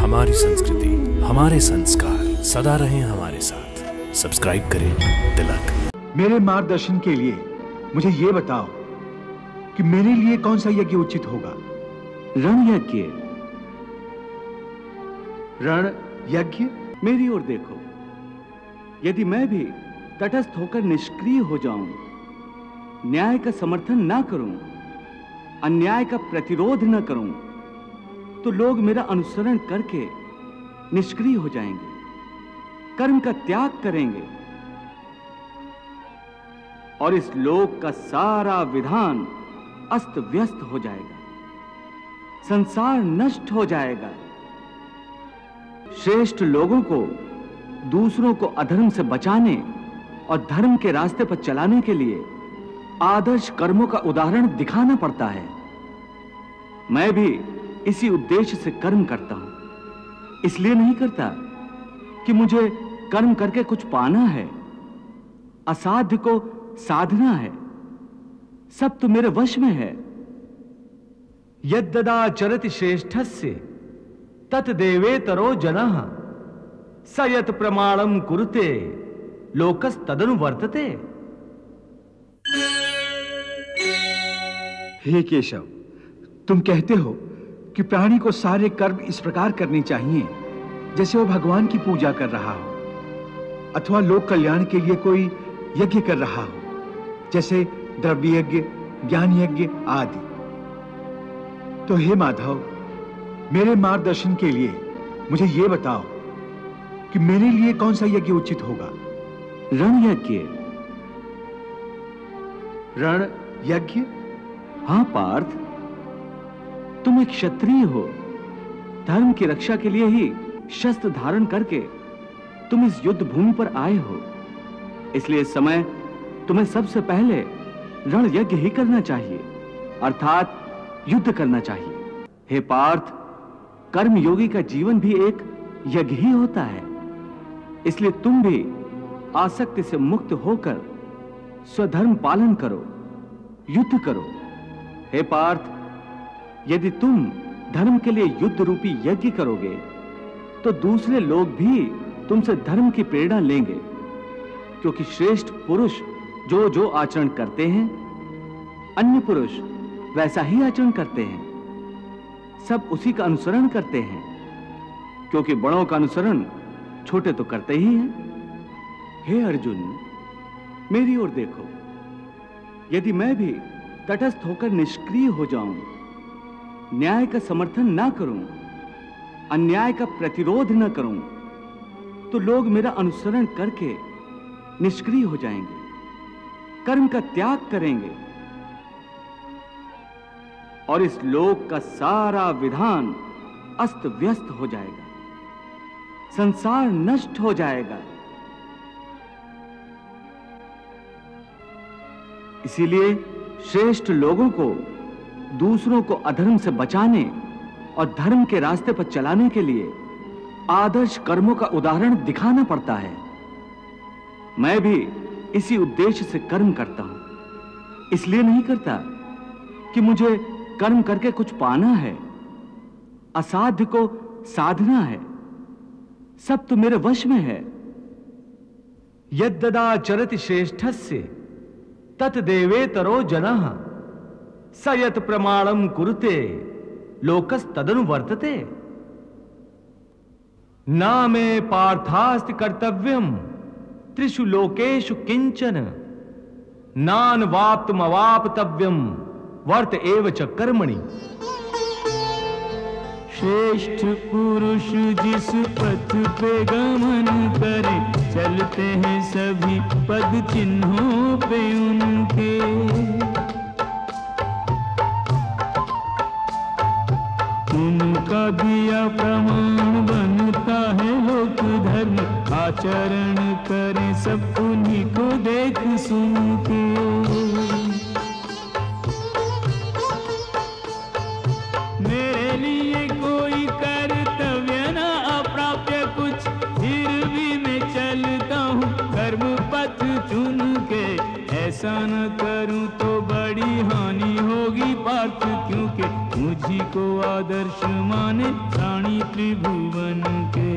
हमारी संस्कृति, हमारे संस्कार सदा रहें हमारे साथ। सब्सक्राइब करें तिलक। मेरे मार्गदर्शन के लिए मुझे ये बताओ कि मेरे लिए कौन सा यज्ञ उचित होगा। रण यज्ञ। रण यज्ञ? मेरी ओर देखो। यदि मैं भी तटस्थ होकर निष्क्रिय हो जाऊं, न्याय का समर्थन ना करूं, अन्याय का प्रतिरोध न करूं, तो लोग मेरा अनुसरण करके निष्क्रिय हो जाएंगे, कर्म का त्याग करेंगे और इस लोक का सारा विधान अस्त व्यस्त हो जाएगा, संसार नष्ट हो जाएगा। श्रेष्ठ लोगों को दूसरों को अधर्म से बचाने और धर्म के रास्ते पर चलाने के लिए आदर्श कर्मों का उदाहरण दिखाना पड़ता है। मैं भी इसी उद्देश्य से कर्म करता हूं। इसलिए नहीं करता कि मुझे कर्म करके कुछ पाना है, असाध्य को साधना है। सब तो मेरे वश में है। यद्ददाचरति श्रेष्ठस्य तत्देवेतरो जनः स यत् प्रमाणं कुरुते लोकस्तदनुवर्तते। हे केशव, तुम कहते हो कि प्राणी को सारे कर्म इस प्रकार करने चाहिए जैसे वो भगवान की पूजा कर रहा हो अथवा लोक कल्याण के लिए कोई यज्ञ कर रहा हो, जैसे द्रव्य यज्ञ, ज्ञान यज्ञ आदि। तो हे माधव, मेरे मार्गदर्शन के लिए मुझे ये बताओ कि मेरे लिए कौन सा यज्ञ उचित होगा। रण यज्ञ। रण यज्ञ? हां पार्थ, तुम एक क्षत्रिय हो। धर्म की रक्षा के लिए ही शस्त्र धारण करके तुम इस युद्ध भूमि पर आए हो। इसलिए इस समय तुम्हें सबसे पहले रण यज्ञ ही करना चाहिए, अर्थात युद्ध करना चाहिए। हे पार्थ, कर्म योगी का जीवन भी एक यज्ञ ही होता है। इसलिए तुम भी आसक्ति से मुक्त होकर स्वधर्म पालन करो, युद्ध करो। हे पार्थ, यदि तुम धर्म के लिए युद्ध रूपी यज्ञ करोगे तो दूसरे लोग भी तुमसे धर्म की प्रेरणा लेंगे, क्योंकि श्रेष्ठ पुरुष जो जो आचरण करते हैं, अन्य पुरुष वैसा ही आचरण करते हैं। सब उसी का अनुसरण करते हैं, क्योंकि बड़ों का अनुसरण छोटे तो करते ही हैं। हे अर्जुन, मेरी ओर देखो। यदि मैं भी तटस्थ होकर निष्क्रिय हो जाऊं, न्याय का समर्थन ना करूं, अन्याय का प्रतिरोध न करूं, तो लोग मेरा अनुसरण करके निष्क्रिय हो जाएंगे, कर्म का त्याग करेंगे और इस लोक का सारा विधान अस्त व्यस्त हो जाएगा, संसार नष्ट हो जाएगा। इसीलिए श्रेष्ठ लोगों को दूसरों को अधर्म से बचाने और धर्म के रास्ते पर चलाने के लिए आदर्श कर्मों का उदाहरण दिखाना पड़ता है। मैं भी इसी उद्देश्य से कर्म करता हूं। इसलिए नहीं करता कि मुझे कर्म करके कुछ पाना है, असाध्य को साधना है। सब तो मेरे वश में है। यद्ददाचरति श्रेष्ठस्य तत्देवेतरो जनः स यत् प्रमाणं कुरुते लोकस्तदनुवर्तते। न मे पार्थास्ति कर्तव्यं त्रिषु लोकेषु किंचन नानवाप्तमवाप्तव्यं वर्त एव च कर्मणि। श्रेष्ठ पुरुष जिस पथ पे गमन करे, चलते हैं सभी पद चिन्हों पे उनके। उनका दिया प्रमाण बनता है लोक धर्म, आचरण करें सब उन्हीं को देख सुन के। मेरे लिए कोई कर्तव्य ना अप्राप्य कुछ, फिर भी मैं चलता हूँ कर्म पथ चुन के। ऐसा न करूँ तो बड़ी हानि होगी पार्थ, क्योंकि मुझ तुझी को आदर्श माने प्राणी त्रिभुवन के।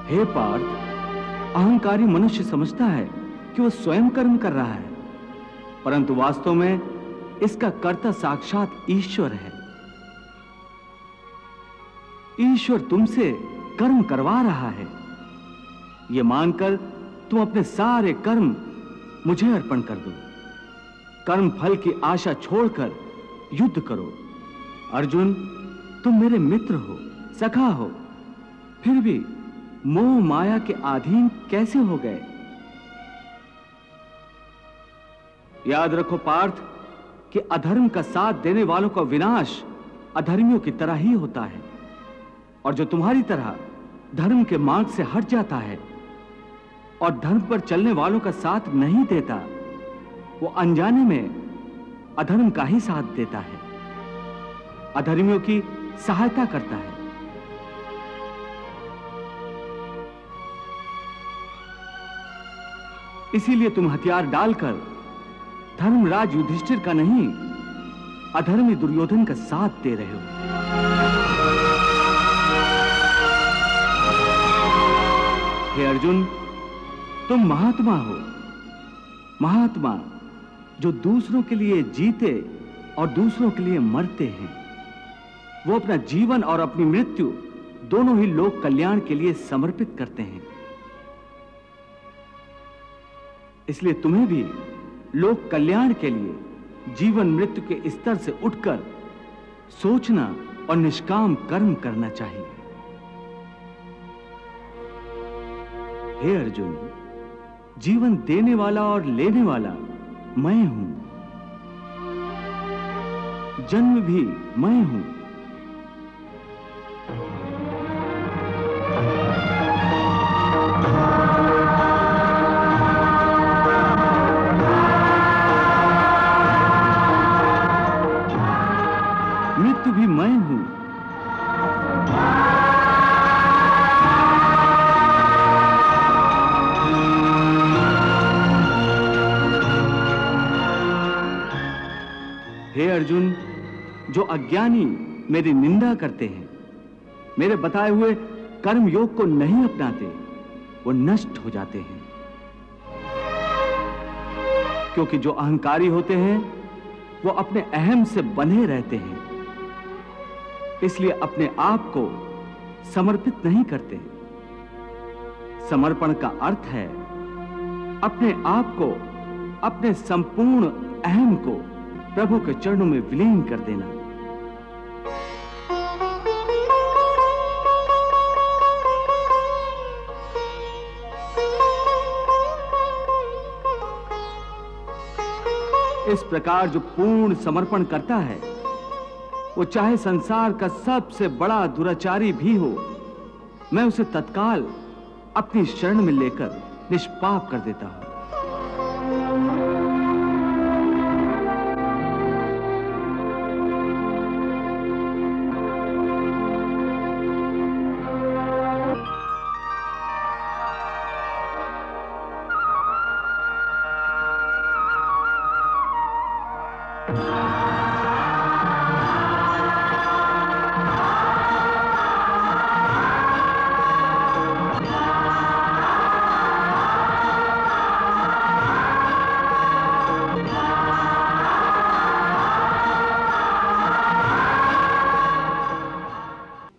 हे पार्थ, अहंकारी मनुष्य समझता है कि वह स्वयं कर्म कर रहा है, परंतु वास्तव में इसका कर्ता साक्षात ईश्वर है। ईश्वर तुमसे कर्म करवा रहा है। यह मानकर तुम अपने सारे कर्म मुझे अर्पण कर दो। कर्म फल की आशा छोड़कर युद्ध करो। अर्जुन, तुम मेरे मित्र हो, सखा हो, फिर भी मोह माया के अधीन कैसे हो गए? याद रखो पार्थ कि अधर्म का साथ देने वालों का विनाश अधर्मियों की तरह ही होता है, और जो तुम्हारी तरह धर्म के मार्ग से हट जाता है और धर्म पर चलने वालों का साथ नहीं देता, वो अनजाने में अधर्म का ही साथ देता है, अधर्मियों की सहायता करता है। इसीलिए तुम हथियार डालकर धर्मराज युधिष्ठिर का नहीं, अधर्मी दुर्योधन का साथ दे रहे हो। हे अर्जुन, तुम महात्मा हो, महात्मा जो दूसरों के लिए जीते और दूसरों के लिए मरते हैं। वो अपना जीवन और अपनी मृत्यु दोनों ही लोक कल्याण के लिए समर्पित करते हैं। इसलिए तुम्हें भी लोक कल्याण के लिए जीवन मृत्यु के स्तर से उठकर सोचना और निष्काम कर्म करना चाहिए। हे अर्जुन, जीवन देने वाला और लेने वाला मैं हूं, जन्म भी मैं हूं। मृत्यु भी मैं हूं। हे अर्जुन, जो अज्ञानी मेरी निंदा करते हैं, मेरे बताए हुए कर्म योग को नहीं अपनाते, वो नष्ट हो जाते हैं। क्योंकि जो अहंकारी होते हैं वो अपने अहम से बंधे रहते हैं, इसलिए अपने आप को समर्पित नहीं करते। समर्पण का अर्थ है अपने आप को, अपने संपूर्ण अहम को प्रभु के चरणों में विलीन कर देना। इस प्रकार जो पूर्ण समर्पण करता है, वो चाहे संसार का सबसे बड़ा दुराचारी भी हो, मैं उसे तत्काल अपनी शरण में लेकर निष्पाप कर देता हूं।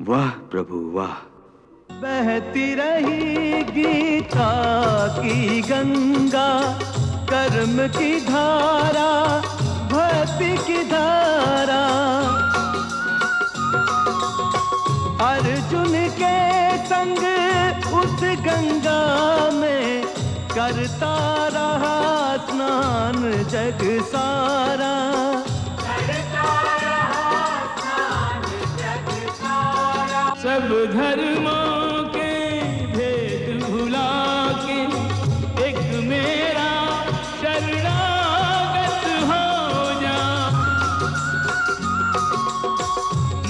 वाह प्रभु वाह। बहती रही गीता की गंगा, कर्म की धारा, भक्ति की धारा। अर्जुन के संग उस गंगा में करता रहा स्नान जग सारा। सब धर्मों के भेद भुला के एक मेरा शरणागत हो जा।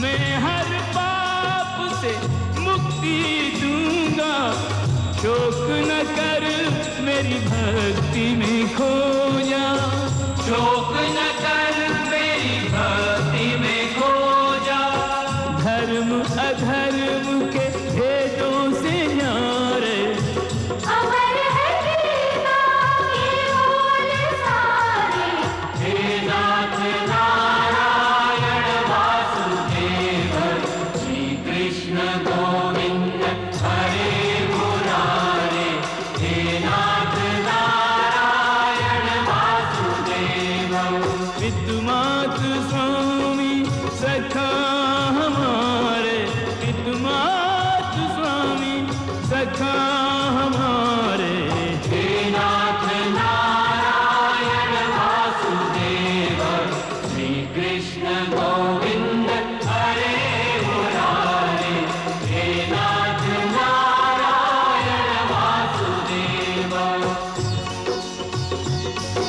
मैं हर पाप से मुक्ति दूंगा, शोक न कर मेरी भक्ति भक्ति में खो जा, शोक न कर मेरी भक्ति में खो जा। धर्म अधर्म के भेदों से न्यारे, अमर है गीता के बोल सारे। हे नाथ नारायण वासुदेव, श्री कृष्ण गोविंद हरे मुरारे। हे नाथ नारायण वासुदेव, पितुमात स्वामी सखा हमारे, पितुमात स्वामी सखा हमारे। हे नाथ नारायण वासुदेव, श्री कृष्ण गोविंद हरे मुरारे। हे नाथ नारायण वासुदेव।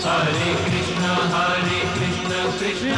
हरे कृष्ण कृष्ण कृष्ण